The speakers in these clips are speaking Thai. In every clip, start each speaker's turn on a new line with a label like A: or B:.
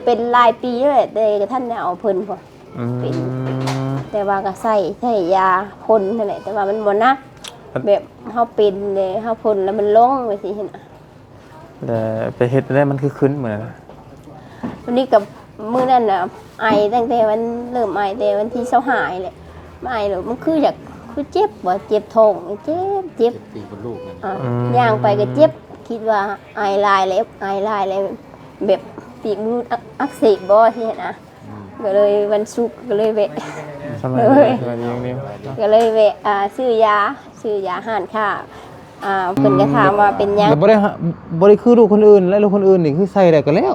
A: เป็นหลายปีเลยแต่ท่านเนี่ยเอาเพิ่นพอเป็นแต่ว่าก็ใส่ยาพ่นนั่นแหละแต่ว่ามันบ่นักแบบเฮาเป็นเลยเฮาพ่นแล้วมันลงไปสิหั่นน่ะ
B: แต่ไปเฮ็ดได้มันคือขึ้นเหมือน
A: วันนี้กับมื้อนั้นน่ะไอตั้งแต่วันเริ่มไอแต่วันที่25แหละไอแล้วมันคืออยากคือเจ็บบ่เจ็บท้องเจ็บ
C: ตีคนลูกนั่น
A: ย่างไปก็เจ็บคิดว่าไอลายแล้วแบบปีกมืออักเสบบ่ที่นะก็เลยวันศุกร์ก็เลยแวะก็เลยแวะซื้อยาห่านค่าเพิ่นก็ถามว่าเป็นยัง
B: บ่ได้คือลูกคนอื่นและลูกคนอื่นนี่คือใส่ได้ก็แล้ว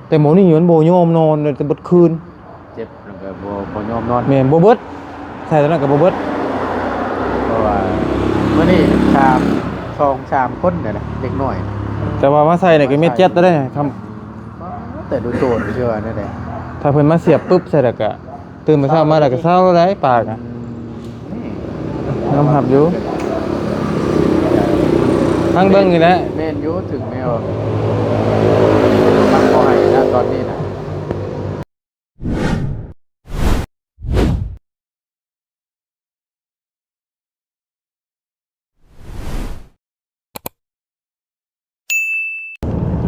B: แต่หมอนี่มันบ่ยอมนอนแต่บ่คืน
C: เจ็บแล้วก็บ่ยอมนอน
B: แม่นบ่เบิดใส่ตอนนั้นก็บ่เบิด
C: เพราะว่ามื้อนี้3คนเนี่ยนะเด็กน้อย
B: แต่ว่ามาใส่นี่ก็เม็ดเจ็ดได้ทำ
C: แต่ดูโจรเชื่อนั่นแหละ
B: ถ้าเพิ่นมาเสียบปุ๊บใส่แล้วก็ตื่นมาเช้ามาแล้วก็เช้าได้ปากอ่ะน้ำหับอยู่ทั้งเบิ่งนี่แหละ
C: แม่นอยู่ถึงแมวมันบ่ให้นะตอนนี้นะ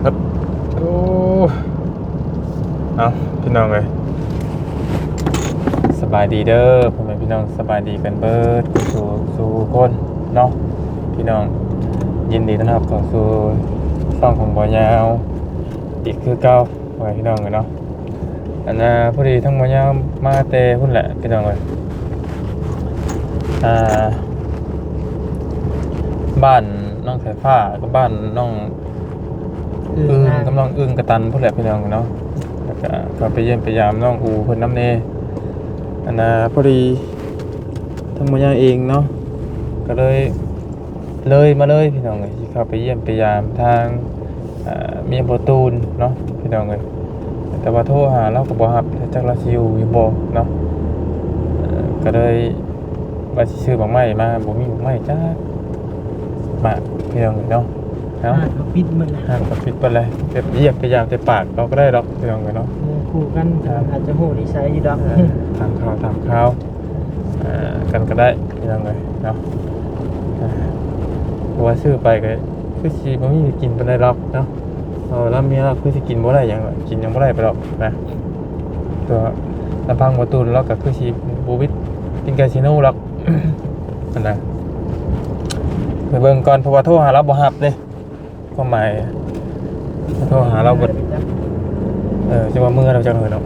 B: ครับโอ้เอาพี่น้องเลยสบายดีเด้อพ่อแม่พี่น้องสบายดีกันเบิดสู่คนเนาะพี่น้องยินดีต้อนรับเข้าสู่ช่องของบ่อยาวอีกคือเก่าพ่อแม่พี่น้องเลยเนาะอันน่ะพอดีทั้งบ่อยาวมาแต่พุ่นแหละพี่น้องเลยบ้านน้องสายฟ้ากับบ้านน้องกำลังกระตันพุ่นแหละพี่น้องเนาะแล้วก็ไปเยี่ยมไปยามน้องอูเพิ่นน้ำเนอันน่ะพอดีทั้งบ่อยาวเองเนาะก็เลยมาเลยพี่น้องเลยที่เข้าไปเยี่ยมไปยามทางเมียบ่ตูนเนาะพี่น้องเลยแต่ว่าโทรหาเราก็บ่รับจักเราสิอยู่บ่เนาะก็เลยว่าสิซื้อบักไม้มาบ่มีบักไม้จักมาพี่น้องเนาะ
D: เขาปิดมัน
B: ก็ปิดไปเลยเก็บเยียบไปยามแต่ปากเราก็ได้ดอกพี่น้องเนาะ
D: คู่กันอาจจะโหดีไซน์อยู่ดอก
B: ถามข่าวกันก็ได้พี่น้องเลยเนาะเพราะว่าซื้อไปก็คือสิบ่มีกินปานใดดอกเนาะแล้วเมียเราคือสิกินบ่ได้หยังกินยังบ่ได้ไปดอกนะตัวลำพังบ่ตูนเราก็คือสิบ่วิตกินคาสิโนหรอกนั่นน่ะไปเบิ่งก่อนเพราะว่าโทรหาเราบ่รับเด้ความหมายโทรหาเราบ่จะว่ามือเราจังเลยเนาะ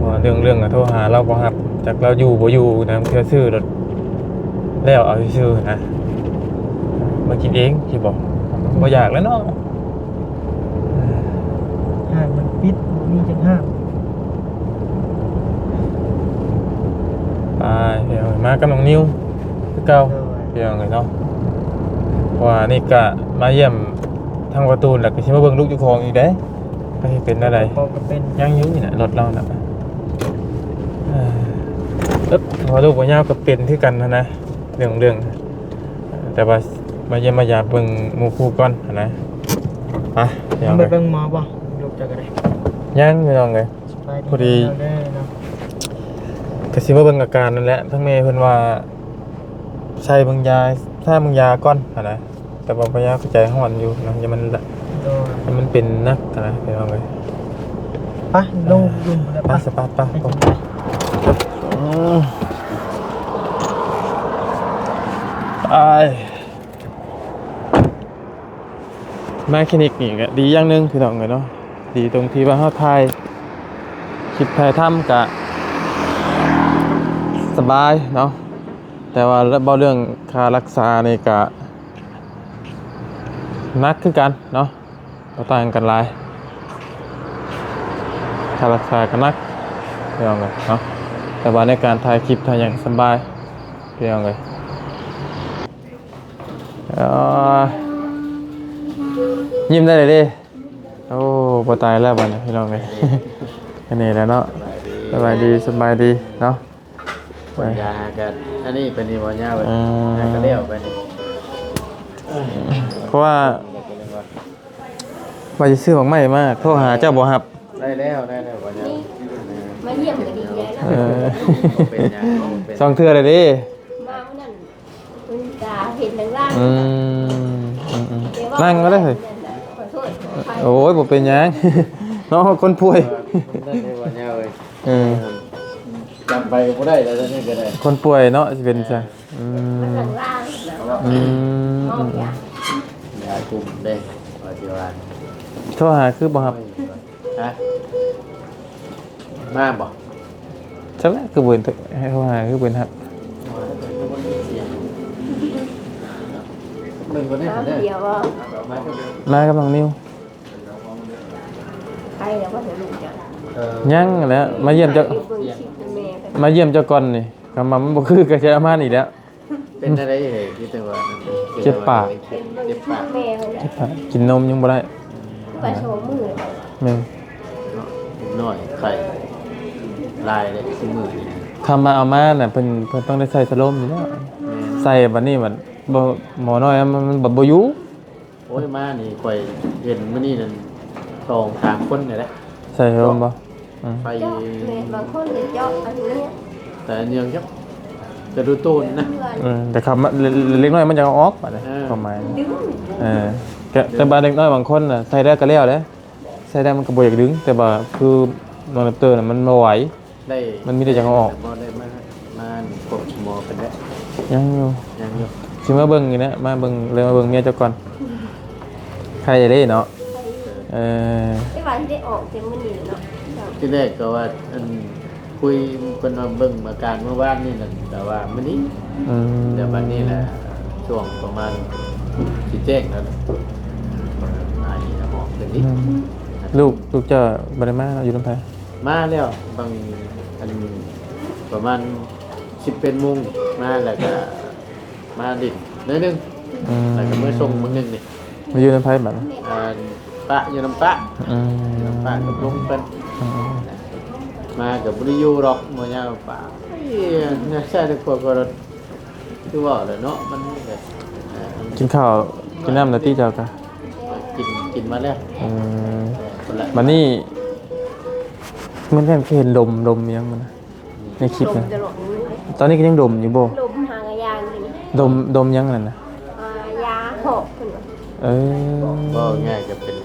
B: ว่าเรื่องโทรหาเราบ่รับจากเราอยู่บ่อยู่นะเทื่อซื้อรถแล้วเอาซื่อนะมากินเองสิบอกบ่อยากแล้วเนาะ
D: ห้างมันปิดมีจังห้าง
B: ไปเดี๋ยวมากำลังนิ้วคือเก่าเดี๋ยวเลยเนาะว่านี่ก็มาเยี่ยมทางประตูแล้วก็สิมาเบิ่งลูกเจ้าของอีกเด้ไปเป็นอะไรยังอยู่นี่น่ะรถเราน่ะพอลูกบ่ยาวก็เป็นคือกันนะเรื่องแต่ว่ามาเยี่ยมมายามเบิ่งหมู่คู่ก่อนนะ
D: เดี๋ยวไปเบิ่งหมอบ่ลูกจะก็ได้
B: ยังไม่ต้องเลยพอดีก็สิมาเบิ่งอาการนั่นแหละทั้งแม่เพิ่นว่าใช้บางยาถ้าบางยาก่อนนะแต่ว่าพยาใจห่อนอยู่นะอย่ามันเป็นนักนะไปเอาเลย
D: ไปลงยุ่มแล้ว
B: ไปสปาร์ตมาคลินิกนี่ก็ดีอย่างนึงพี่น้องเลยเนาะดีตรงที่ว่าเฮาถ่ายคลิปถ่ายทำกะสบายเนาะแต่ว่าเรื่องค่ารักษานี่กะนักคือกันเนาะต่างกันหลายค่ารักษากันนักเพียงเลยเนาะแต่ว่าในการถ่ายคลิปถ่ายอย่างสบายเพียงเลยยิ้มได้เลยดิโอ้พอตายแล้วบ้านพี่น้องเลยอันนี้แล้วเนาะสบายดีเนาะ
C: ปัญญากันอันนี้เป็นนิวญาแบบก็เลี้ยวไปนี่
B: เพราะว่า ว่าจะซื้อของใหม่มาโทรหาเจ้าบ่รับ
C: ได้แล้วว่าจะ
A: มาเยี่ยมก็ดีแล้ว
B: เออ
C: เป็นยังเป็น
B: สองเทื่อเลยดิ
A: มาเมื่อนั้นคุณตาเห็นทางล่าง
B: อืมนั่งก็ได้เฮ้ย
A: ขอโทษขออภัย
B: โอ้ยบ่เป็นหยัง น้องคนป่วย
C: ได้ว่าเนี่ยเว้ย
B: เออ
C: จำไปก็ได้แล้วนี่ก็ได้
B: คนป่วยเนาะสิเป็นซะอืม
A: ทางล่างนะ
B: อืม
A: ห้องยาย
C: ากลุ่มเด้ว่าสิว่า
B: โทรหาคือบ่รับ
C: ฮะมาบ่
B: จังได๋คือบ่เห็นให้โทรหาคือบ่เห็นครับ
C: หนึ่งคนนี้
A: น้ำ
C: ได้
A: เดียวว่า
C: มาก็ได้
B: มากับน้องนิว
A: ใครแล้วก็จะรู้จัก
B: ยังแหล้วมาเยี่ยมเจ้า
A: เบิ่งคลิปแม่กัน
B: มาเยี่ยมเจ้าก่อนนี่ก็มันบ่คือก็จะเอามานี่แหล้ว
C: เป็นอะไรเอ่ยที่ตัว
B: เจ็บปาก
A: เป็นเบิ่ง
C: เจ็บ
A: คลิ
C: ปา
A: ป
C: ก
A: แม่เขาแหละ
B: กินนมยังบ่ได้
A: ไปโชว์มือเลย
B: แม่น
C: หน่อยไข่ลายเลยสมือนี่
B: คำมาเอามาน่ะเพิ่นต้องได้ใส่สโลมอยู่แล้วใส่บัดนี้มันบ่หมอน้อยมันบ่อยู่
C: โอ้ยมานี่ข่อยเห็นมื้อนี้นั่น2-3คนนี่แหละ
B: ใส่สโลมบ่อืม
C: ไป
A: เจาะเลยบางคนเลยเจาะอันนี้
C: แต่อันยังครับจะดูตูนนะ
B: แต่คำเล็กน้อยมันจะเอาออกบัดนี้ประมาณ
A: ดึง
B: แต่บาเล็กน้อยบางคนน่ะใส่ได้ก็แล้วเด้ใส่ได้มันก็บ่อยากดึง แต่ว่าคือนอนเตอร์น่ะมันบ่ไหว
C: ได้
B: มันมีแต่จะเอาออก
C: บ่ได้มาพบหมอกันแล้ว
B: ยังอยู่
C: ยังอยู่
B: สิมาเบิ่งนี่นะมาเบิ่งเลยมาเบิ่งเมียเจ้าก่อนใครจะได้เนาะเออ
A: ไอ้วันที่ได้ออกเต็มมือนี่เนาะ
C: ที่แรกก็ว่าอันคุยเพิ่นมาเบิ่งอาการเมื่อวานนี่นั่นแต่ว่ามื้อนี้
B: อืม
C: เดี๋ยวบัดนี้แหละช่วงประมาณสิแจ้งแล้วไอ้หมอกเป็นนี้
B: ลูกเจ้าบ่ได้มาเนาะอยู่นำไผ
C: มาแล้วบางอันประมาณ10:00 นมาแล้วก็มาดินนิดนึง
B: อืม
C: แล้วก็มื้อส่งมื้อนึงนี่
B: มาอยู่นำไผบัดนี้
C: อ่าปะอยู่น้ำปะ
B: อืม
C: ปะกับลุงเพิ่น
B: อืม
C: มากับบ่ได้อยู่หรอกมื้อยามปะเฮ้ยน่าใช่ทุกคนก็คือว่าแหละเนาะมันแบบมัน
B: กินข้าวกินน้ำแล้วติเจ้าก็
C: กินมาแล้ว
B: อืม
C: คนละ
B: บัดนี้มันแค่เห็นดมยังมันนะในคลิป
A: ล
B: นะ
A: มจะหลงเลย
B: ตอนนี้ก็ยังดมอยู่บ่
A: ลมหางยางนี่
B: ดมยังนั่นน่ะ
A: ยาหอกขึ้นมา
B: เออ
C: ก็ง่ายจะเป็น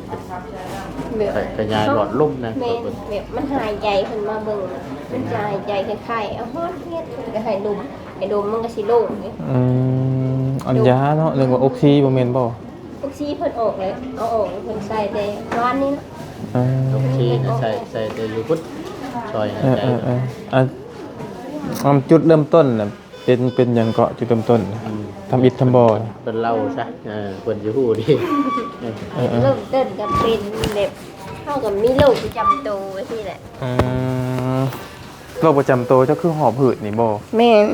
A: แบบ
C: ขยายหลอดลมนะ
A: แม่แบบมันหายใจขึ้นมาเบิ่งมันจะหายใจคล้ายๆเอาฮอดเฮ็ดก็ให้ดมไอ้ดมมันก็สิโล่งนี่
B: อันยาเนาะเรื่องว่าออกซิบ่แม่นบ่
A: พวกซีเพิ่นออกเลยเอาออกเพิ่นใส่แต่ร้านนี้นะ
B: เออ
C: โอเคนะใส่แต่อยู่พุทธซอยหายใจ
B: จุดเริ่มต้นน่ะเป็นหยังเกาะจุดเริ่มต้นน่ะทำอิฐทำบ่อน่ะ
C: เป็นเล่าซะคนจะพูดดิ
A: เริ่มต้นก็เป็นแบบเท่ากับมีโรคประจำตัวที่แหละ
B: โรคประจำตัวเจ้าคือหอบหืดนี่บ่
A: แม่น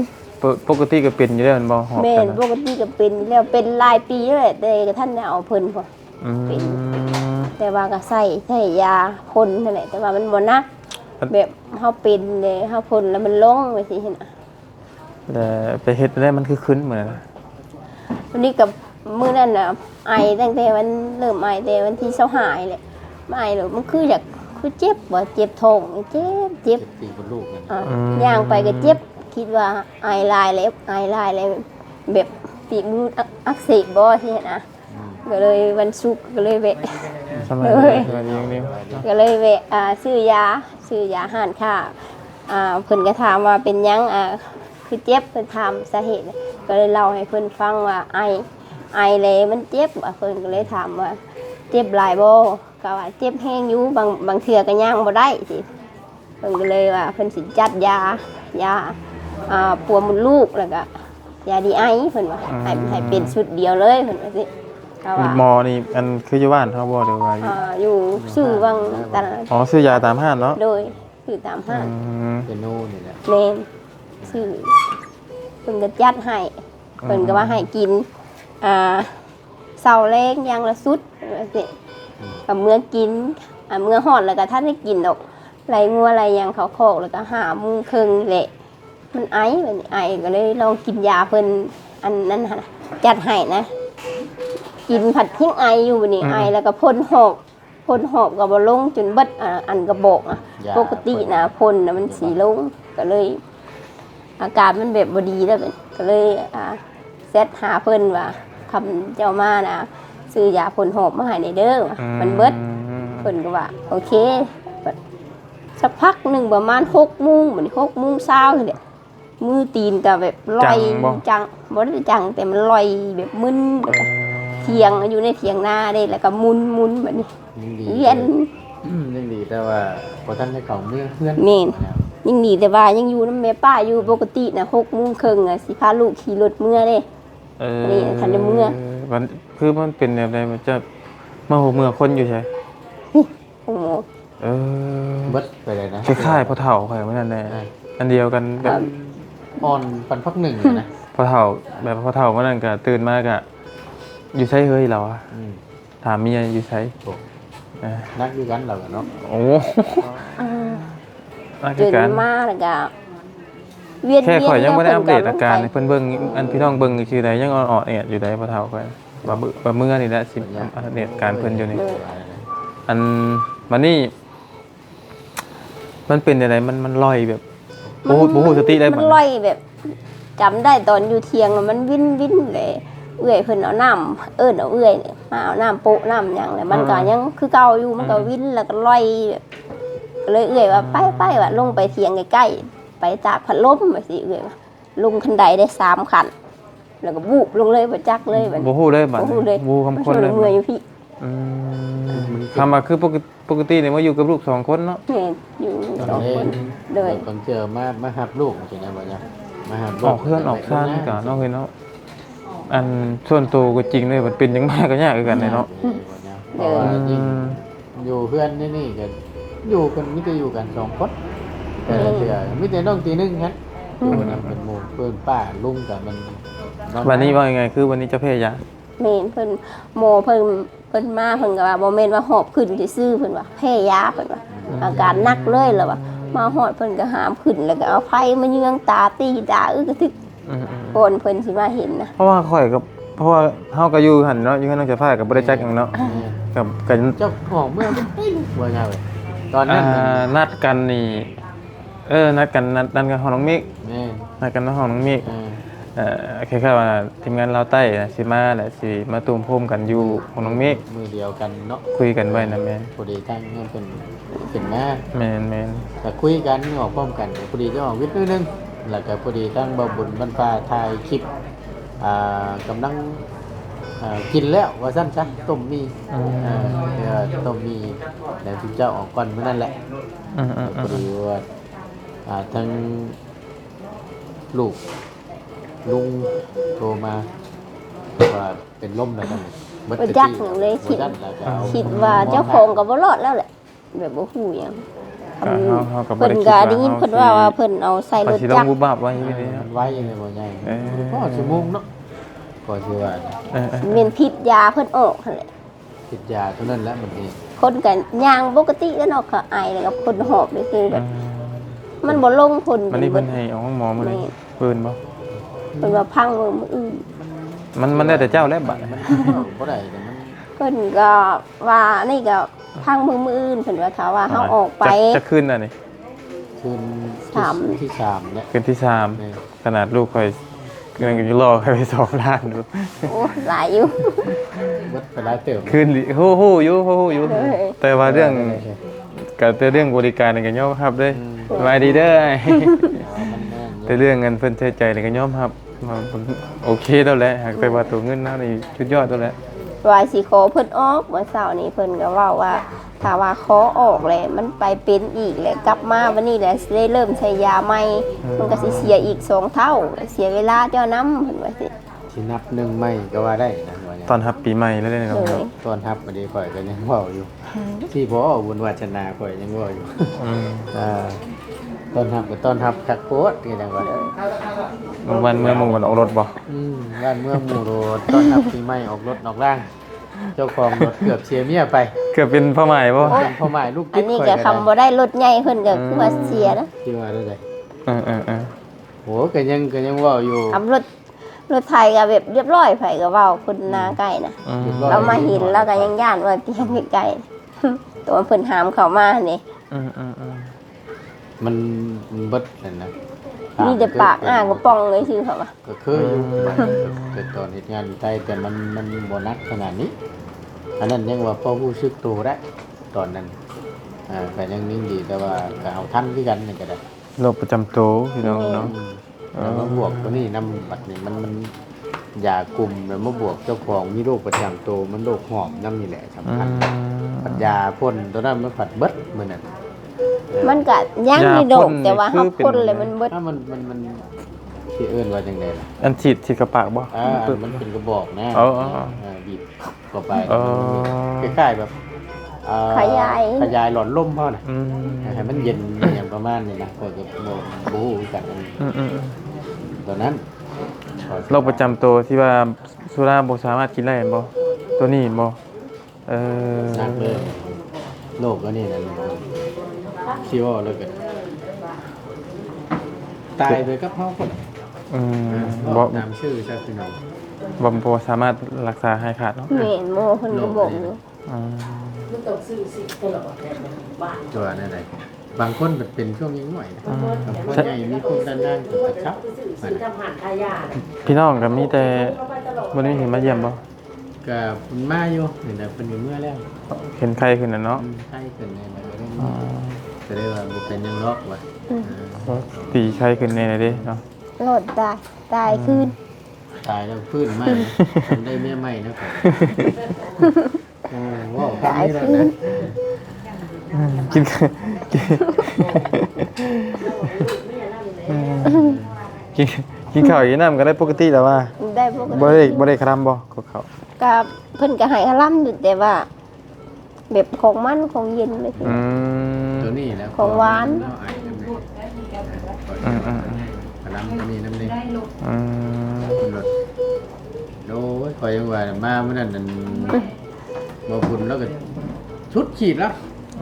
B: ปกติก็เป็นอยู่แล้วแม่นบ่หอบ
A: แม่
B: กัน
A: น
B: นะ
A: ปกติก็เป็นอยู่แล้วเป็นหลายปีแล้วแหละแต่ก็ท่านได้เอาเพิ่นพอ
B: อืม
A: แต่ว่าก็ใส่ยาพ่นนั่นแหละแต่ว่ามันบ่หนักแบบเฮาเป็นเลยเฮาพ่นแล้วมันลงไปสิเห็นน่ะ
B: แต่ไปเฮ็ดได้มันคือขึ้นเหมือนนะ
A: วันนี้กับมื้อนั้นน่ะไอตั้งแต่วันเริ่มไอแต่วันที่25แหละมาไอแล้วมันคืออยากคือเจ็บบ่เจ็บท้องเจ็บ
C: ตีคนลูกนั่น
A: ย่างไปก็เจ็บคิดว่าไอลายแล้วไอลายแล้วแบบปีกมนุษย์อักเสบบ่ที่นะก็เลยวันศุกร์ก็เลยแวะ
B: สมัย
A: เอ้ย
B: สมัยนี้นี่
A: ก็เลยแวะซื้อยาห้านค่าเพิ่นก็ถามว่าเป็นหยังคือเจ็บเพิ่นถามสาเหตุก็เลยเล่าให้เพิ่นฟังว่าไอเลยมันเจ็บเพิ่นก็เลยถามว่าเจ็บหลายบ่ก็ว่าเจ็บแห้งอยู่บางเทื่อก็ย่างบ่ได้สิเพิ่นก็เลยว่าเพิ่นสิจัดยาปัวมดลูกแล้วก็ยาดีไอเพิ่นว่าให้เป็นชุดเดียวเลยเพิ่นว่าสิก็ว่า
B: หมอนี่อันคืออยู่บ้านเฮาบ่หรือว่าอยู่
A: อยู่ซื้อวังตลาด
B: อ๋อซื้อยาตามห้างเนาะ
A: โดยซื้อตามห้าง
C: เป็นโน่นี่แหละ
A: เมนซื้อเพิ่นก็จัดให้เพิ่นก็ว่าให้กินเสาแรงอย่างละสุดว่าสิกับเมื่อกินเมื่อหอดแล้วก็ท่านได้กินดอกไรงัวไรหยังเขาโคกแล้วก็5 โมงครึ่งแหละมันไอแบบนี้ไอก็เลยลองกินยาเพิ่นอันนั้นจัดให้นะ กินผัดทิ้งไออยู่บัดนี้ไอแล้วก็พ่นหอก พ่นหอบก็บ่ลงจนเบิดอันกระบอกอ่ะปกตินะพ่นน่ะมันสีลงก็เลย อาการมันแบบบ่ดีแล้วก็เลยเซตหาเพิ่นว่าคำเจ้ามานะซื้อยาพ่นหอบมาให้ในเด้อมันเบิดเพิ่นก็ว่าโอเคสักพักหนึ่งประมาณ6 โมงเหมือน6 โมงเช้าเลยมือตีนก็แบบลอยจังบ่ได้จังแต่มันลอยแบบมึนแล้วก็เถียงอยู่ในเถียงนาได้แล้วก็มุนแบบนี้เวียน
C: ยังดีแต่ว่าพอท่านได้ของเมื่อเพื่อน
A: แม่นยังดีแต่ว่ายังอยู่นำแม่ป้าอยู่ปกติน่ะ6 โมงครึ่งอ่ะสิพาลูกขี่รถเมื่อเด้นี่คันได้เมื่อ
B: มันคือมันเป็นแบบใดมันจะมาหัวเมือคนอยู่ใช่
A: โอ้โห
C: เบิดไปเลยนะ
B: คล้ายๆพ่อเฒ่าข่อยเหมือนกันแหละอันเดียวกันแบบ
C: อ่อนปันพักหนึ่งนะ
B: พ่อเฒ่าแบบพ่อเฒ่าเมื่อนั้นก็ตื่นมาก็อยู่ไสเฮ้ยเราอะถามเมียอยู่ไส
C: นักด้วยกันเราเนาะ
B: โอ้อา
A: ตื่น
B: การ
A: มาแล้วก็เวียน
B: แค่ข่อยยังบ่ได้อัปเดต
A: พิ่น
B: อาการให้เพิ่นเบิ่งอันพี่น้องเบิ่งคือใดยังอ่อนๆแอดอยู่ใดพ่อเฒ่าข่อยว่าเมื่อนี่แหละสิอัปเดตอาการเพิ่นอยู่นี่อันมันนี่มันเป็นจังไดมันลอยแบบบ่ฮู้สติได้
A: มันลอยแบบจำได้ตอนอยู่เที่ยงน่ะมันวินเลยเอื้อยเพิ่นเอาน้ำเอาเอื้อยเนี่ยมาเอาน้ำโปะน้ำหยังแล้วมันก็ยังคือเก่าอยู่มันก็วินแล้วก็ลอยแบบก็เลยเอื้อยว่าไปว่าลงไปเที่ยงใกล้ๆไปตากพัดลมว่าสิเอื้อยว่าลงคันไดได้3 ขันแล้วก็วูบลงเลยบ่จักเลยบัด
B: บ่ฮู้เลยบัด
A: บ่ฮู้เลย
B: วูคำคนเลย
A: เมื่อยอยู่พี่
B: ทำมาคือปกติเนี่ยมาอยู่กับลูก2 คนเนาะ
A: แม่อยู่2 คนเลย
C: ตอนเจอมาหับลูกใช่ไหมบ่เนี่ยมาหับลู
B: อก อกเพื่อนออกซ่านกันเนาะเฮ้ยเนาะอันส่วนตัวก็จริงเลยมันเป็นยังมากก็ยากคือกันเลยเนาะ
C: เพราะว่าจริงอยู่เพื่อนนี่กันอยู่กันมิจะอยู่กัน2 คนแต่เจอมิแต่น้องตีนึงครับอยู่นำเป็นหมู่เพื่อนป้าลุงกับมัน
B: วันนี้ว่ายังไงคือวันนี้จะเพยยา
A: แม่นเพิ่นโมเพิ่นมาเพิ่นก็ว่าบ่แม่นว่าหอบขึ้นซื่อๆเพิ่นว่าแพ้ยาเพิ่นว่าอาการหนักเลยแล้วว่ามาฮอดเพิ่นก็หามขึ้นแล้วก็เอาไฟมาเยืองตาตีตากระทึกคนเพิ่นสิมาเห็นนะ
B: เพราะว่าข่อยกับเพราะว่าเฮาก็อยู่หั่นเนาะอยู่กับน้องเจ้าฟ้าก็บ่ได้จักหยังเนาะกับกัน
C: เจ้าของเมื่อว่าไงเลยตอนนั้น
B: นัดกันนี่นัดกันของน้องมิก
C: แม่
B: นัดกันของน้องมิกคล้ายๆว่าทีมงานลาวใต้น่ะสิมาแหละสิมาตุ้มโฮมกันอยู่ของน้องมิก
C: มือเดียวกันเนาะ
B: คุยกันไว้นะแม่
C: พอดีตั้งเงินเป็นแม่
B: แม่น
C: แต่คุยกันออกพร้อมกันพอดีเจ้าของวิทย์นิดนึงแล้วก็พอดีตั้งบ่บุญบรรพาถ่ายคลิปกำลังกินแล้วว่าสั้นซะต้มมีต้มมีแล้วที่เจ้าออกก่อนเมื่อนั้นแหละพอดีว่าทั้งลูกลุงโทรมาว่าเป็นลมแล้วกัน
A: บ่จักหยังเลยคิดว่าเจ้าของก็บ่รอดแล้วแหละแบบบ่ฮู้หยังเพิ่นก็ได้ยินเพิ่นว่าเพิ่นเอาใส่รถ
B: สิล
A: จั
B: ง
A: กร
B: บุบบับไว้นี่
C: มันไว้ยังไงบ่ใหญ่ก็ชั่วโมงเนาะก็สิว่า
A: แม่นพิษยาเพิ่นออกนั่นแหละ
C: ติดยาเท่านั้นแหละมันนี่
A: คนก็ย่างปกติแล้วเนาะก็ไอแล้วก็พ่นหอบนี่คือแบบมันบ่ลงพ่น
B: มันนี่เพิ่นให้เอาห้องหมอมาเลยปืนบ่
A: เพิ่นว่าพังมืออื่น
B: มันได้แต่เจ้าแล้วบัด
C: บ่ได้แต่มัน
A: เพิ่นก็ว่านี่ก็พังมืออื่นเพิ่นว่าถ้าว่าเฮาออกไป
B: จะขึ้นอ่ะนี่
C: คืนที่3เนี่ย
B: ขึ้นที่3ขนาดลูกข่อยกำลังอยู่รอใครไป2 ล้านดู
A: โอ้หลายอยู่
C: วัดไปหลายเติม
B: ขึ้นฮู้อยู่แต่ว่าเรื่องก็แต่เรื่องบริการนี่ก็ยอมรับเด้สบายดีเด้อแต่เรื่องเงินเพิ่นใช้ใจนี่ก็ยอมรับโอเคแล้วแหละหากแต่ว่าตัวเงินนั่นนี่สุดยอดแล้วแหละ
A: ว่าสิขอเพิ่นออกเมื่อเช้านี้เพิ่นก็เว้าว่าถ้าว่าขอออกแล้วมันไปเป็นอีกแล้วกลับมาวันนี้แหละสิได้เริ่มใช้ยาใหม่มันก็สิเสียอีก2 เท่าเสียเวลาเจ้านำเพิ่นว่าสิ
C: ที่นับ1ไม่ก็ว่าได้นะว่า
B: ตอนรับปีใหม่แล้วเนี่ยครับ
A: เลย
C: ตอนทับบ่ได้ข่อยก็ยังเว้าอยู่ที่บ่บุญวาสนาข่อยยังเว้าอยู่ตอนทับก็ตอนทับคักโพดคือจังว่า
B: วันเมื่อมุ่งวันออกรถบ่
C: บ้านเมืองหมู่โรดตอนทับปีใหม่ออกรถออกร่างเจ้าของรถเกือบเสียเมียไป
B: เกือบเป็นพ่อใหม่บ่
C: เป็นพ่อหมายลูก
A: อันนี้ก็คำบ่ได้รถใหญ่เพิ่นก็คือว่าเสียนะ
C: ที่ว่าได้ได
B: เออ
C: โหก็ยังเว้าอยู่
A: ขับรถไทยก็แบบเรียบร้อยไผก็เว้าคนนาใกล้นะเรามาเห็นแล้วก็ยังย่านว่าเตียงใกล้ ตัวเพิ่นหามเข้ามานี่
B: อืม
C: มันเบิดนั่นนะ
A: มีแต่ปากอ้ากระป๋องเลยชื่อเขาว่า
C: ก็เคยอยู่แต่ตอนเฮ็ดงานอยู่ใต้แต่มันบ่หนักขนาดนี้อันนั้นยังว่าพอรู้สึกตัวได้ตอนนั้นก็ยังนิ่งดีแต่ว่าก็เอาทันคือกันนี่ก็ได้
B: โรคประจำตัวพี่น้องเนาะ
C: แล้วมาบวกตัวนี้นำบัดนี้มันยากลุ่มแล้วมาบวกเจ้าของมีโรคประจำตัวมันโรคหอบนำนี่แหละสำคัญปัญญาพ่นตัวนั้นมันผัดเบิดมื้อนั้น
A: มันก็ยังมีโดกแต่ว่าเฮาพ่นเลยมันเบิด
C: ถ้ามันที่เอิ้นว่าจังได๋ล่ะ
B: อันฉีดกระปากบ่
C: มันเป็นกระบอกนะ
B: อ๋อ
C: บีบเข้าไป
B: อ๋อ
C: คล้ายๆแบบ
A: ขยาย
C: หลอดลมเฮาน่ะ
B: อืม
C: ให้มันเย็นอย่างประมาณนี้นะก็จะบ่ฮู้กัน ตอนนั้น
B: โรคประจำตัวที่ว่าสุราบ่สามารถกินได้บ่ตัวนี้บ่
C: หนักเลยโรคอันนี้นั่นที่ว่าแล้วก็ตายไปกับเฮาคน
B: บ่
C: ตามชื่อใช่พี่น้อง
B: บ่สามารถรักษาให้ขาดเนาะ
A: แม่นโมเพิ่นก็บอกอยู่
C: ตัวนั่นแหละบางคนมันเป็นช่วงยังหน่อยบางคนใหญ่มีคนด้านๆก็ชับ
B: พี่น้องก็มีแต่บ่ได้เห็นมาเยี่ยมบ่
C: ก็คุณมาอยู่นี่นะเป็นอยู่เมื่อแล้ว
B: เห็นไข้ขึ้นน่ะเนาะ
C: ใช่เป็นไงมาเรื่องนี้จะได้ว่าบ่เป็นยังล็อกว่ะ
B: ตีไข้ขึ้นแน่เด้เนาะ
A: โลดตายคืน
C: ตายแล้วฟื้นใหม่ทำได้เมียใหม่นะครับว้าว
A: ตาย
C: คำนี้แล้ว
A: คืน
C: นะ
B: กินกินข้าวกินน้ำก็ได้ปกติแล้วว่า
A: ได้ปก
B: บ่
A: ติ
B: ได้คลำบ่ก็เขา
A: ก็เพิ่นก็ให้คลำอยู่แต่ว่า แบบของมันของเย็นเลยคือ
C: ตัวนี้แล้ว
A: ของหวาน
C: พลังตัวนี้น้ำเล็ก
B: อืม
C: รถโอ้ยคอยยังว่ามาเมื่อนั้นนั่นบ่บุญแล้วก็ชุดขีดแล้ว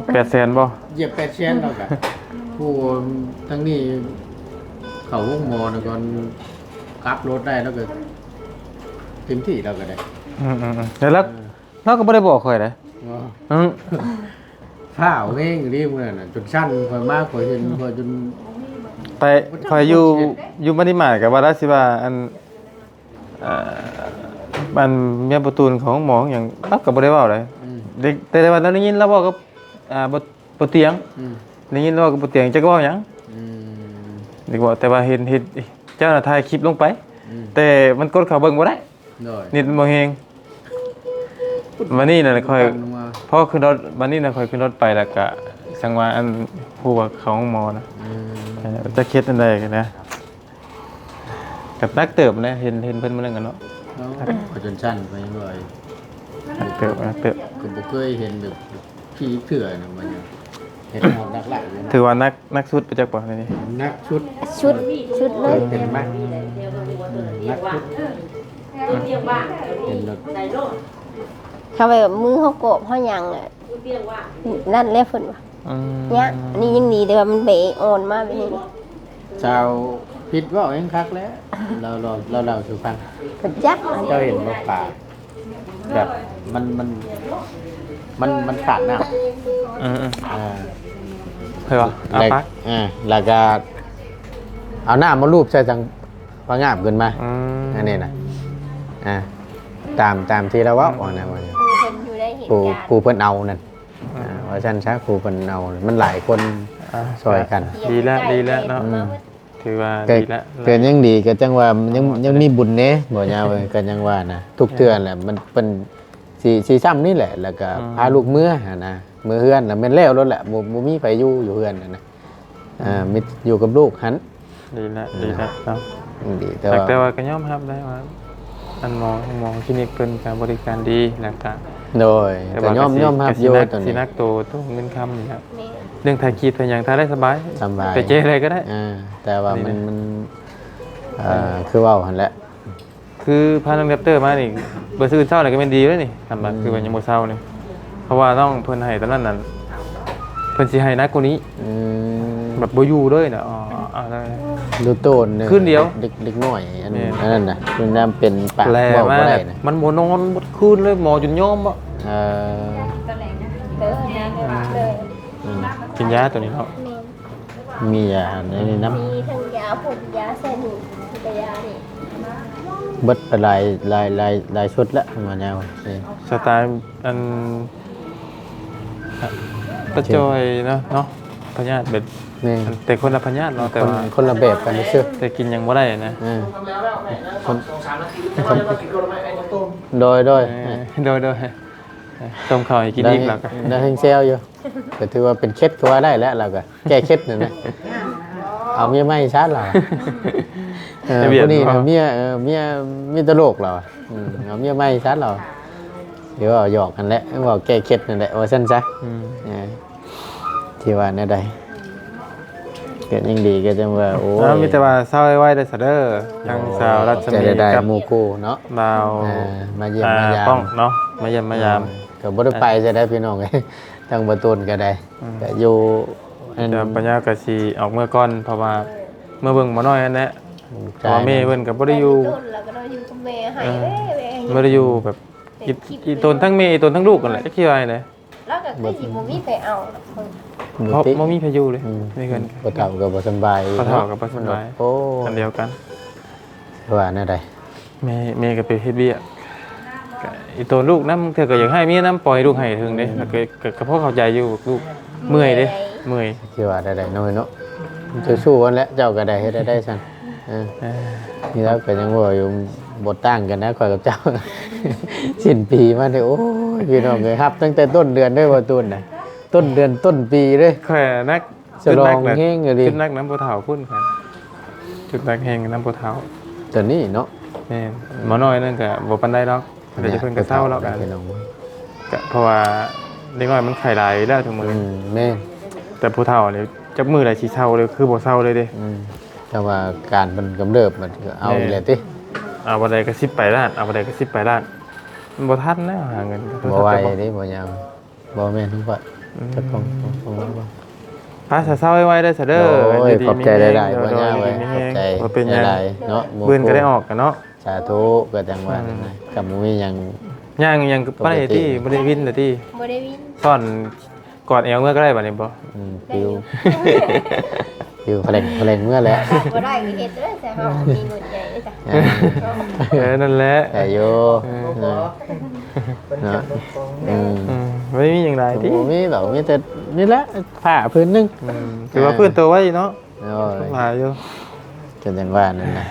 B: 800,000บ่
C: เหยียบ8 เชนแล้วก็ผู้ทั้งนี้เขาวงหมอแล้วก็กลับรถได้แล้วก็เต็มที่เราก็ได้
B: แล้วเราก็บ่ได้บอกข่อยเด้
C: ผ้าเง่งรีบเมื่อนั้นจนชั้นคอยมากคอยเห็นคอยจน
B: ไปข่อยอยู่บ่ได้มาก็ว่าได้สิว่าอันมันเมียประตูนของหมอหยังเราก็บ่ได้เว้าเลยเด็กแต่ว่าเราได้ยินเราบอกกับบ่เตียงได้ยินเรากับบ่เตียงจักเว้าหยังเด็กบอกแต่ว่าเห็นเจ้าหน้าถ่ายคลิปลงไปแต่มันกดเข้าเบิ่งบ่ได้
C: โดย
B: นิดบ่แฮงวันนี้น่ะค่อยพอขึ้นรถวันนี้น่ะค่อยขึ้นรถไปแล้วก็สังว่าอันผู้ว่าเขาของหมอนะจะเคล็ดอันใดกันนะกับนักเติบนะเห็นเพิ่นมาเรื่องกันเนาะ
C: คอยจนชั้นไปยังไง
B: เติบ
C: ก็บ่เคยเห็นแบบพี่เถื่อนะมันเห็นหอมนักหลายเลย
B: ถือว่านักสุดไปจักบ่นี่
C: นักชุด
A: ชุดเลย
C: เป็นมากนักชุดเป็นรถ
A: เขาไปแบบมือเขาโกบเขาหยังอ่ะนั่นแหละเพิ่นว่าเนี่ยอันนี้ยังดีแต่ว่ามันเบะอ่อนมากไปนี่
C: ชาวพิษว่าเองคักแล้วเราสู่ฟัง
A: เพิ่นจักอัน
C: เจ้าเห็นว่าป่าแบบมันขาดน้ำ
B: เคยว่าเอาปะ
C: แล้วก็เอาหน้ามารูปใส่จังพองาบขึ้นมาอันนี้นะตามที่เราว่านะว่า
A: เพิ่นอยู่ได้เห็น
C: ครูเพิ่นเอานั่นว่าฉันช้าครูเพิ่นเอามันหลายคนซอยกัน
B: ดีแล้วเนาะถือว่าดีแล้ว
C: เกินยังดีก็จังว่ายังมีบุญเน่บ่ยาวก็ยังว่านะทุกเทื่อแหละมันเป็นสีซ้ำนี่แหละแล้วก็พาลูกเมื่อนะเมื่อเฮือนแล้วแม่นแล้วรถแหละบ่มีไผอยู่เฮือนนะมิอยู่กับลูกหัน
B: ดีแล้วเนาะ
C: ดี
B: แต่ว่าก็ยอมรับได้ว่าอันหมอคลินิกเพิ่นการบริการดีแล้วก็
C: โดยก็ยอมรับอยู่ตัว
B: สิ
C: นี้
B: นักโตเงินคำนี่ครับเรื่องถ่ายคลิปเป็นอย่างถ่ายได้สบาย
C: สบาย
B: ไปเจอะไรก็ได้
C: แต่ว่ามันคือว่าหั่นแหละ
B: คือพาน้องแรปเตอร์มานี่เบอร์ซื้อเช้านี่ก็เป็นดีแล้วนี่ทำแบบคือเป็นยังบ่เช้านี่เพราะว่าต้องเพิ่นให้ตอนนั้นน่ะเพิ่นสิให้นักกว่านี้แบบบ่อยู่เลยน่ะได้
C: ดูโตนนึง
B: คืนเดียว
C: เด็กน้อยอันนั้นน่ะคือน้ำเป็นปาก
B: แล
C: บ่
B: มา
C: ได้นะ
B: มันบ่นอนบ่คืนเลยหมอจนยอมบ่
A: เด้อ
B: กินยาตัวนี้เนาะ
A: แม่น
C: มียาในนี้น้
A: มีทั้งยาพ่นยาเส้นกับยานี่
C: ำเบิดไปหลายชุดแล้วมาแนวนี่
B: สไตล์อันตะจอยเนาะพญาติเบ็ด
C: นี่
B: แต่คนละพญาติเนาะแต่ว่า
C: คนละแบบกันซื่อ
B: แต่กินยังบ่ได้นะ
C: โดย
B: โดยต้มข้าวให้กินอีกแล้วก็
C: ได้เฮงเซลอยู่ก็ถือว่าเป็นเคล็ดก็ว่าได้แล้วเราก็แก้เคล็ดนั่นนะเอาเมียไม่ชาร์จเราพวกนี้เมียตลกเราเอาเมียไม่ชาร์จเราเดี๋ยวหยอกกันแหละบอกแก้เคล็ดนั่นแหละว่าสั้นซะที่ว่าเนี่ยใดเกิดยิ่งดีก็จะว่าโอ้ย
B: มีแต่ว่าเศร้าไว้ได้ซะเด้อทางสาวรัชมี
C: จะได้
B: กับ
C: หมู่คู่เนาะ
B: บ่าว
C: มาเยี่ยมมายาม
B: ป้องเนาะมาเยี่ยมมายาม
C: ก็บ่ได้ไปจะได้พี่น้อง ทางประตูนก็ได้ก็อยู่
B: เดี๋ยวปัญญาก็สิออกเมื่อก่อนเพราะว่าเมื่อเบิ่งบ่น้อยนั่นแหละเพราะว่าแม่เพิ่นก็บ่ได้อยู่
A: ต้นแล้วก็ได้อยู่กับแม่ให้แม่
B: บ่ได้อยู่แบบอีตนทั้งแม่อีตนทั้งลูกกันแหละจักคิดว่าไง
A: แล้วก็คือสิบ่มีไปเอาหรอก
B: เพราะบ่มีพายุเลยนี่เกิน
C: บ่เฒ่าก็บ่สำบาย
B: บ่เฒ่าก็บ่สำบาย
C: โอ้
B: อันเดียวกัน
C: ว่าแน่ใด
B: แม่ก็ไปเฮ็ดเวียกก็อีตนลูกนำเธอก็อยากให้เมียนำปล่อยลูกให้ถึงเด้แล้วก็พอเข้าใจอยู่ลูกเมื่อยเด้เมื่อย
C: คิดว่าได้น้อยเนาะจะสู้กันแล้วเจ้าก็ได้เฮ็ดได้ซั่นนี่แล้วก็ยังว่าอยู่บ่ต่างกันนะข่อยกับเจ้า สิ้นปีมาเด้อโอ้ยพี่น้องเอ้ยครับตั้งแต่ต้นเดือนด้วยบ่ตูนน่ะต้นเดือนต้นปีเด้อ
B: ค่อยนัก
C: ฉลองแห้งอะดิ
B: จุดนักน้ำผู้เฒ่าพุ่นครับจุดนักแห่งน้ำผู้เฒ่า
C: ตอนนี้เนาะ
B: แม่นหมอน้อยนั่นก็บ่ปานใดดอกเดี๋ยวจะเพิ่นก็เศร้าแล้วกัน
C: พี่น้อง
B: ก็เพราะว่าเด็กน้อยมันไข่หลายแล้วทุกมื้อ
C: แม่
B: แต่ผู้เฒ่านี่จักมื้อใดสิเศร้าเลยคือบ่เศร้าเลยเด้
C: แต่ว่าการมันกำเริบมันก็เอาเลยติ
B: เอาบ่ได้ก็10ไปล้านเอาบ่ได้ก็10ไปล้านมันบ่ทันนะหาเงิน
C: บ่ไหวเด้บ่ยาวบ่แม่นทุกว่าจะต้องบ่
B: ป้าเศร้าไว้ได้ซะเด้อ
C: โอ้ย
B: ดี
C: ขอบใจ
B: มี
C: ได้
B: แรง
C: ๆบ่ยาวเว้ย
B: ดี
C: ขอบใจ
B: บ่เป็นหยัง
C: ได้เนาะ
B: เบิ่นก็ได้ออกกันเนาะ
C: สาธุก็จังว่านั่นนะกับบ่มีหยัง
B: ยังบ่ได้ที่บ่ได้วินแต่ที่
A: บ่ได้วิน
B: ซ่อนกอดเอวเมื่อก็ได้บัดนี้บ่
C: ฟิวฟิวแผลงเมื่อแล้ว
A: บ่ได้ก็เฮ็ดเด้อแต่เฮามีเงินใหญ่จ้ะ
B: นั่นแหละ
C: แต่โยเนาะ
B: ไม่มีอย่างไรที่
C: โอ้มีแบบมีแต่นี่แหละผ้าพื้นนึง
B: ถือว่าพื้นตัวไว้เนาะ
C: โอ้ย
B: มาอยู่
C: จนจังว่านั่นนะ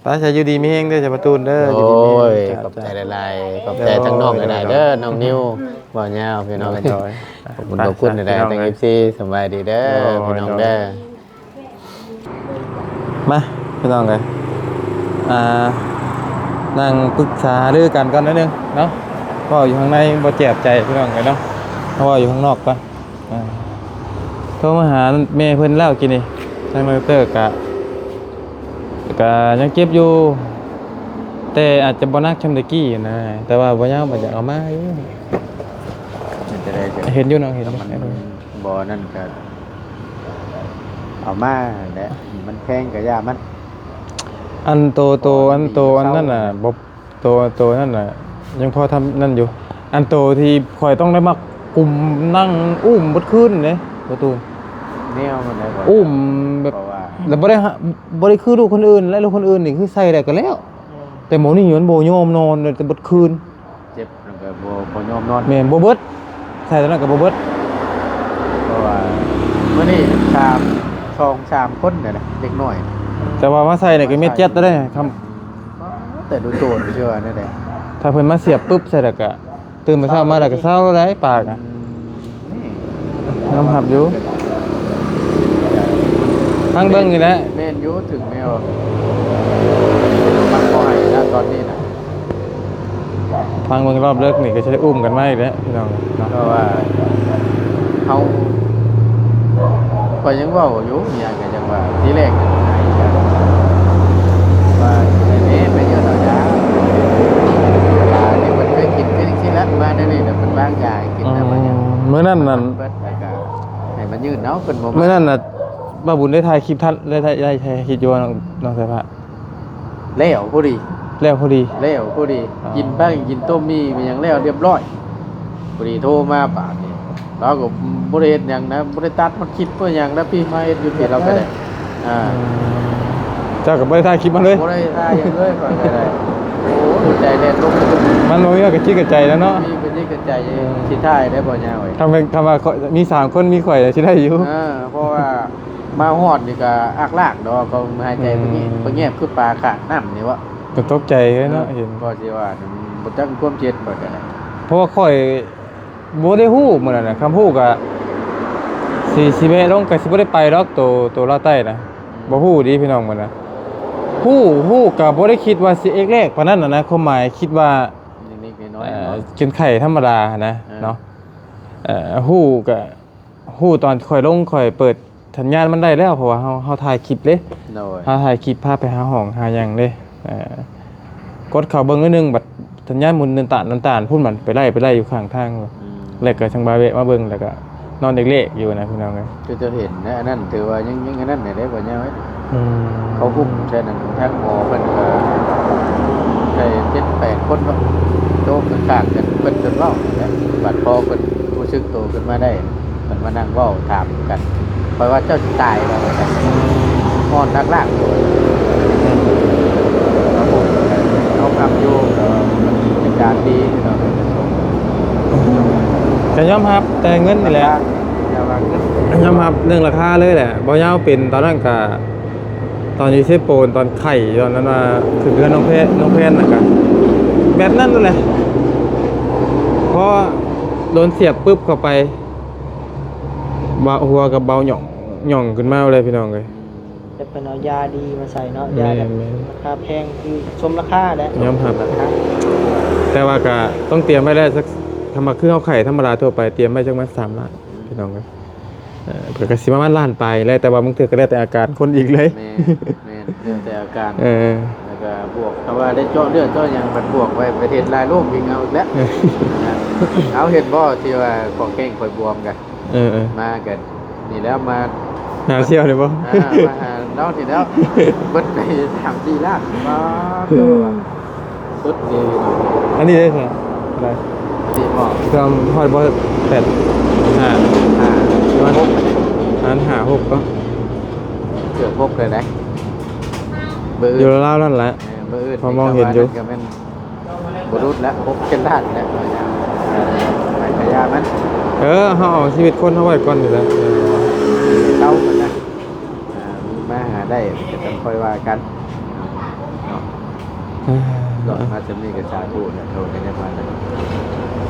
B: ตาชายอยู่ดีมีเฮงเด้อจะประตูนเด้ออยู่
C: โอ้
B: ดีมีเฮ
C: ย
B: ง
C: ขอบใจหลายๆขอบใจทั้งน้องก็ได้เด้อน้องนิวบ่ยาวพี่น้องกันจอยขอบคุณขอบคุณได้ทั้ง FC สบายดีเด้อพี่น้องเด้อ
B: มาพี่น้องเลยนั่งปรึกษาเรื่องกันก่อนนิดนึงเนาะเพราะอยู่ข้างในบ่เจ็บใจพี่น้องเลยเนาะเพราะว่าอยู่ข้างนอกก่อนโทรมาหาแม่เพิ่นแล้วกินนี่ใช้มอเตอร์กะยังเก็บอยู่แต่อาจจะบ่นักชำตะกี้นะแต่ว่าบ่ยาวบ่จะเอามาอยู่
C: จะได้
B: เห็นอยู่เนาะเห็น
C: มันบ่นั่นก็เอามาแหละมันแพงก็ย่ามัน
B: อันโตอันนั่นน่ะบ่โตนั่นน่ะยังพอทำนั่นอยู่อันโตที่ข่อยต้องได้มากลุ่มนั่งอุ้มบดคืนเด้ประตู
C: แนวมันได้บ่
B: อุ้มแบบ
C: เพราะว่า
B: แล้วบ่ได้คือลูกคนอื่นและลูกคนอื่นนี่คือใส่ได้ก็แล้ว แต่หมอนี่มันบ่ยอมนอนแต่บดคืน
C: เจ็บแล้วก็บ่ยอมนอน
B: แม่นบ่เบิดใส่ตอนนั้นก็บ่เบิด
C: เพราะว่ามื้อนี้3คนน่ะนะเด็กน้อย
B: แต่ว่ามาใส่นี่ก็เม็ดเจ็ดได้คำ
C: แต่ดูโจรเชื่อนั่นแหละ
B: ถ้าเพิ่นมาเสียบปุ๊บใส่แล้วก็ตื่นมาเช้ามาแล้วก็เช้าได้ปากอ่ะ
C: นี่
B: น้ำหับอยู่ฟังเบิ่งนี่แหละ
C: แม่นอยู่ถึงแมวมันบ่ให้นะตอนนี้น่ะ
B: ฟังเบิ่งรอบเลิกนี่ก็จะได้อุ้มกันมาอีกแล้วพี่น้องเนาะ
C: เพราะว่าเฮาก็ยังเว้าอยู่อย่างก็ยังว่าทีแรกน่ะว่าไอ้นี่ไปเยอะหน่อยนะยาที่มันเคยกินเป็นสิละมาเดี๋ยวนี้น่ะมันวางยาให้กินแล้วมันยัง
B: มื้อนั้นน่ะ
C: เบิดแล้วก็ให้มันยืดเนาะเพิ่นบ่
B: มื้อนั้นน่ะบ้าบุญได้ถ่ายคลิปทัดได้ถ่ายคลิปอยู่ว่าน้องสายฟ้า
C: แล้วพอดี
B: แล้วพอดี
C: แล้วพอดี
B: อ๋อ
C: กินบ้างกินต้มมีมันยังแล้วเรียบร้อยพอดีโทรมาป่านนี้ เราก็บ่ได้เฮ็ดหยังนะบ่ได้ตัดมาคิดเพื่อหยังนะพี่มาเฮ็ดอยู่พี่เราก็ได้
B: เจ้าก็บ่ได้ถ่ายคลิปมาเลย
C: บ่ได้ถ่ายหยังเลยว่าก็ได้โอ้หัวใจแล่นลง
B: มันบ่มีกระจิกกระใจแล้วเนาะ
C: มีกระจิกกระใจสิถ่ายได้บ่ยาวเว้ย
B: ทำว่ามี3คนมีข่อยสิได้อยู่
C: เพราะว่ามาฮอดนี่ก็อักลากดอกก็หายใจตรงนี้บ่แงบคือปลาขาดน้ำนี่วะ
B: ก็ตกใจเนาะเห็น
C: ก็สิว่าบ่จักความเจ็บบ่ก็ได้
B: เพราะว่าข่อยบ่ได้ฮู้มื้อนั้นน่ะคำฮู้ก็สิแม่ลงก็สิบ่ได้ไปดอกตัวลาวใต้นะบ่ฮู้ดีพี่น้องมื้อน่ะฮู้ก็บ่ได้คิดว่าสิเอกแรกปานนั้นน่ะนะความหมายคิดว่า
C: นิดๆน้อยๆ
B: กินไข่ธรรมดานะเนาะฮู้ก็ฮู้ตอนข่อยลงข่อยเปิดสัญญาณมันได้แล้วเพราะว่าเฮาถ่ายคลิปเด้เฮาถ่ายคลิปพาไปหาห้องหาหยังเด้กดเข้าเบิ่งนิดนึงบัดสัญญาณหมุนน้ำตาลพุ่นมันไปไล่อยู่ข้างทางแล้วก็ทางบาเวะมาเบิ่งแล้วก็นอนเล็กๆอยู่นะพี่น้องเอ้ย
C: จะเห็นนะอันนั้นถือว่ายังอันนั้นได้บ่ยาวเขาคุมแค่นั้นทางหมอเพิ่นก็ได้7-8คนเนาะโตกันข้างกันเพิ่นจนเว้าบัดพอเพิ่นรู้สึกโตขึ้นมาได้เพิ่นมานั่งเว้าถามกันเพราะว่าเจ้าสิตายแล้วกันฮอดนักล่างเอากลับอยู่เป็นการดีเนาะ
B: จะยอมรับแต่เงินนี่แหละยอมรับเรื่องราคาเลยแหละบ่ยาวเป็นตอนนั้นก็ตอนนี้เซโปนตอนไข่ตอนนั้นว่าคือเพื่อนน้องเพชรน่ะก็แบบนั้นนั่นแหละพอโดนเสียบปึ๊บเข้าไปหัวกับเบาหย่องขึ้นมาเลยพี่น้องเลย
D: แต่เป็นเอายาดีมาใส่เนาะยาแบบราคาแพงคือสมราคาแหละ
B: ยอมรับแต่ว่าก็ต้องเตรียมไว้ได้สักทำมาคือเอาไข่ธรรมดาทั่วไปเตรียมไว้จังมัน3 ล้านพี่น้องเลยเผื่อกระสิประมาณล้านไปแล้วแต่ว่ามึงเถือก็ได้แต่อาการคนอีกเลย
C: แม่เรื่องแต่อาการแล้วก็บวกเพราะว่าได้เจาะเลือดเจาะอย่างมันบวกไว้ประเทศลายโลกอีกเอาแล้วเอาเห็นบ่ที่ว่าของแข้งคอยบวมกันมากันนี่แล้วมา
B: หาเชี่ยวเลยบ่
C: มาหาน้องที่แล้วเบิดไป3-4 ล้านมาตัวสุดดี
B: อันนี้ได้ครับอะไร
C: ดีบ่
B: ก็ฮอดบ่5 6ก็
C: เกือบ6เลยนะ
B: อยู่ราวๆนั่นแหละพอมองเห็นอยู่
C: ก็แม่นบ่รุดแล้ว6 ล้านแล้วไปพยายามมัน
B: เฮาเอาชีวิตคนเฮาไว้ก่อนนี่แหละ
C: เต้ากันนะมาหาได้จะต้องค่อยว่ากันก่อนมาจะมีกระชาพูดโทรกันยังมาเลย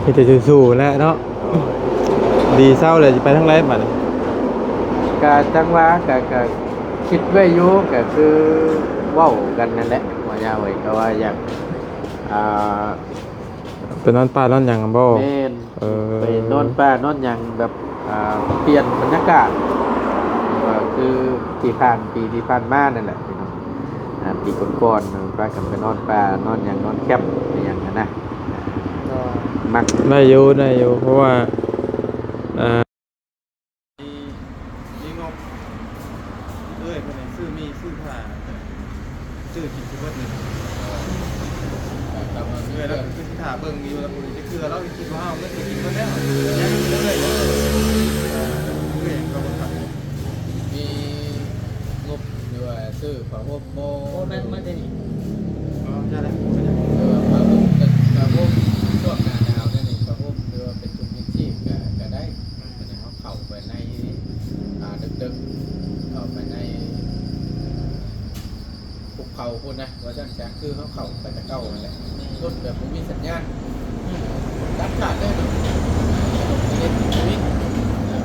B: มีแต่สู้ๆแล้วเนาะดีเศร้าเลยจะไปทั้งไรบัด
C: กะจังว่าก็คิดไว้อยู่ก็คือเว้ากันนั่นแหละว่ายาวไว้ก็ว่าอยาก
B: เป็นนอนป่านอนหยังบ่
C: แม่นไปนอนป่านอนหยังแบบเปลี่ยนบรรยากาศว่าคือปีที่ผ่านมานั่นแหละพี่น้องปีก่อนๆพากันไปนอนป่านอนหยังนอนแคมป์อย่างนั้นนะ
B: มักได้อยู่เพราะว่ามีงบเอ้ยคนไหนซื้อผ้าซื้อกินซื้อวัดนึงแล้วคือที่ถาเบิ่งอยู่แล้วจะคือเราคิดว่าเอาเงินไปกินก็แล้วยังเลย
C: มีงบหรือว่าซื้อผ้าห่มโม
D: แม่มาได้นี่
B: ใช่แล้ว
C: ผ้าห่มช่วงหน้าหนาวนี่ผ้าห่มหรือว่าเป็นถุงยังชีพก็ได้เขาเข้าไปในดึกๆเข้าไปในภูเขาพุ่นนะว่าจังจังคือเขาเข้าไปตะเก้าอะไรรถแบบมีสัญญาณตัดขาดได้เนาะเล่นมี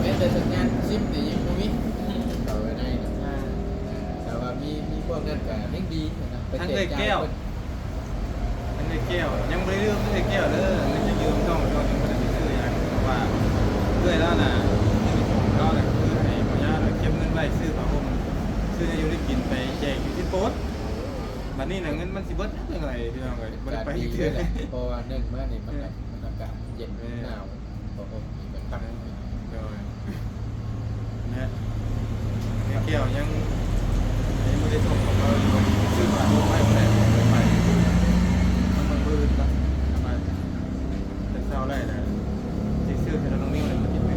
C: แม้แต่สัญญาณซิมแต่ยังไม่มีเข้าไปในแต่ว่ามีพวกนั้นก็ยังดีนะ
B: ทั้งเลยแก้วยังไม่ได้เลือกเลยแก้วเลยมันจะยืมต้องยังไม่ได้ซื้ออย่างว่าด้วยแล้วนะก็เลยคือให้พ่อย่าเก็บเงินไว้ซื้อผ้าห่มซื้ออยู่ได้กินไปแจกอยู่ที่โป๊ะบัดนี้เงินมันสิเบิดจังได๋พี่น้องเอ้ยบ่ได้ไปอีกเทื่อ
C: เพราะว่า1มื้อนี่มันอากาศเย็นหนาวพอผมมีกันตั้ง
B: นะแก้วยังไม่ได้ส่งของเราซื้อมาบ่ไปบ่ได้ไปมันมืดละมาแต่เช้าได้นะสิซื้อให้น้องนิ้วเลยมากินไป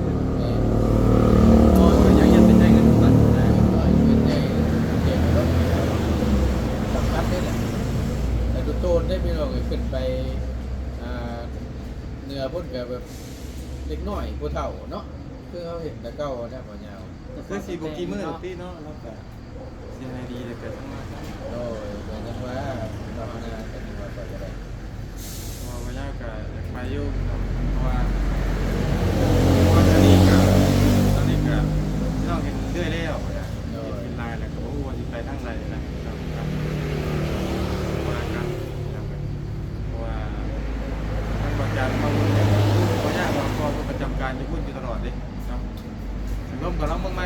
C: น้อยผู้เฒ่าเนาะคือเขาเห็นแต่เก่าเนี่ยบ่ยาว
B: คือสิบ่กี่มื้อหรอกพี่เนาะเราก็สิให้ดีแล้วก็ต้องมา
C: โดยเหมือนกันว่าเราน่าจะมีว่าก็จะได้
B: เพราะว่าย่าก็อยากไปอยู่เพราะว่าตอนนี้ก็ที่เราเห็นเรื่อยแล้วนะเห็นลายแล้วก็บ่ฮู้ว่าสิไปทางใดนะครับว่ากันเพราะว่าทางบัญญัติเขาบ่ยากหรอกเพราะว่าประจำการอยู่พุ่นอยู่ตลอดเด้เนาะร่วมกับเราบ้างไหม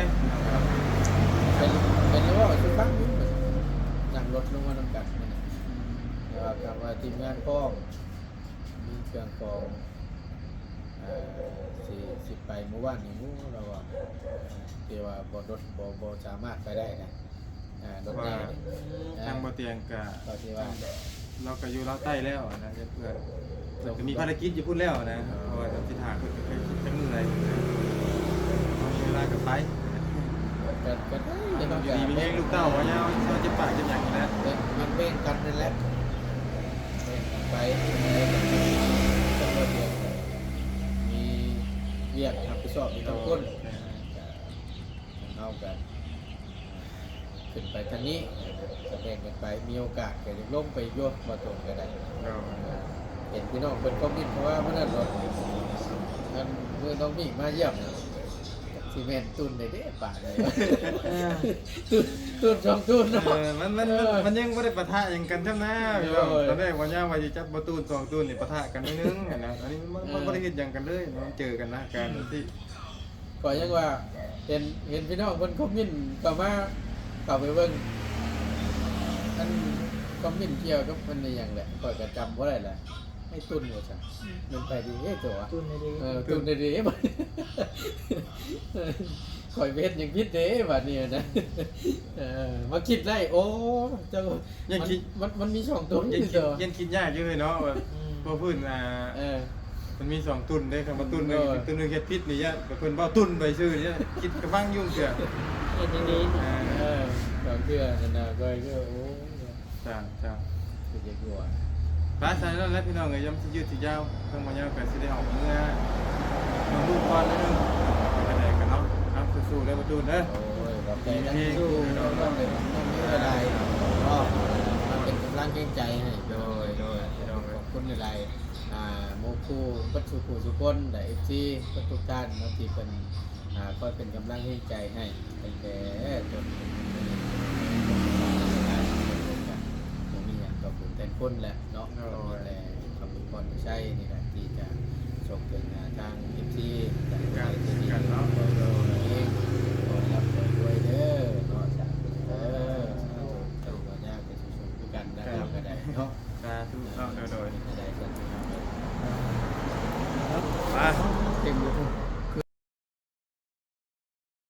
B: ครับ
C: เป็นแล้วว่าชุดบ้านนั่งรถลงมาทำกันนะครับคำว่าทีมงานกล้องมีเครื่องกรองสิไปเมื่อวานนี้เราว่าเดี๋ยวว่าบนรถบสามารถไปได้นะรถ
B: ว่า
C: แน่
B: ทางบ่เตียงก็
C: ก็ที่ว่า
B: เราก็อยู่เราใต้แล้วนะเพื่อนเราก็มีภารกิจอยู่พุ่นแล้วนะเพราะว่าที่ถามเพิ่นก็เคยคิดจังมื้อใดเอาเวลาก็ไป
C: ก็ได้
B: อยู่ดีมีแห้งลูกเต้าว่าเนี่ยเขาจะปากจะอย่างนี้นะ
C: มันเบ่งกันนั่นแหละไปจังหวัดเดียวมีเรียกรับผิดชอบมีทุกคนเอากันขึ้นไปทางนี้จะแบ่งกันไปมีโอกาสก็จะลงไปโยกมาตรงกันได้เห็นพี่น้องเป็นคอมมิตเพราะว่าเมื่อนั้นรถมันเมื่อน้องมีมาเยี่ยมซีเมนตุนในเด้ป่าเลยตุนสองตุนเนาะ
B: มันยังไม่ได้ปะทะอย่างกันใช่ไหมตอนแรกวันย่าว่าจะจับประตูสองตูนนี่ปะทะกันนิดนึงนะอันนี้มันไม่ได้เห็นอย่างกันเลยมันเจอกันนะการที่
C: ก็ยังว่าเห็นพี่น้องคนคอมมิตก็มาเข้าไปเบิ่งอันคอมมิตเกี่ยวกับมันในอย่างแหละก็จะจำว่าอะไรแหละให้ตุนว่าจ้ะมันไปดีตัว
D: ตุนในดี
C: ตุนดีๆบ่คอยเวทยังคิดเด้บัดนี้นะมาคิดได้โอ้เจ้ามันมี2ตุนอยู่เด้อ
B: ยังคิดยากอยู่เลยเนาะพอพื้นมันมี2ตุนได้คำว่าตุนนึงตุนนึงเฮ็ดผิดนี่ยะเพิ่นเว้าตุนไปซื่อนี่คิดกระฟังยุ่งเสีย
D: เห็นอย่างนี้
C: บางเทื่อนั่นน่ะก็โอ้
B: จ้า
C: คือจะกลัว
B: ป้าใส่แล้วพี่น้องเอ้ยยังสิยืดสิยาวเพิ่นบ่ยาวก็สิได้ออกเมื่อมาดูก่อนนิดนึงก็ได้กันเนาะเอาสู้ๆได้ประตูเด้อ
C: โอ้ยแบบใจทั้งสู้ต้องเป็นต้องมีอะไรก็มันเป็นกำลังแรงใจให้โดยขอบคุณอะไรโมคูปัจจุบันทุกคนได้ FC ทุกท่านเนาะที่เป็นคอยเป็นกำลังแรงใจให้ตั้งแต่จนผมมีอย่างกับผมแทนคนแหละเนาะแต่คำพูดใช่นี่แหละที่จะส่งถึงทาง FC จากการที่ดีเนาะเองขอรับด้วยเด้อเนาะจากตัวยากเป็นสุดๆกันนะครับก็ได้เนาะ
B: สาธุโดย
C: ได้กันครับ
B: มา
C: เต็มเลย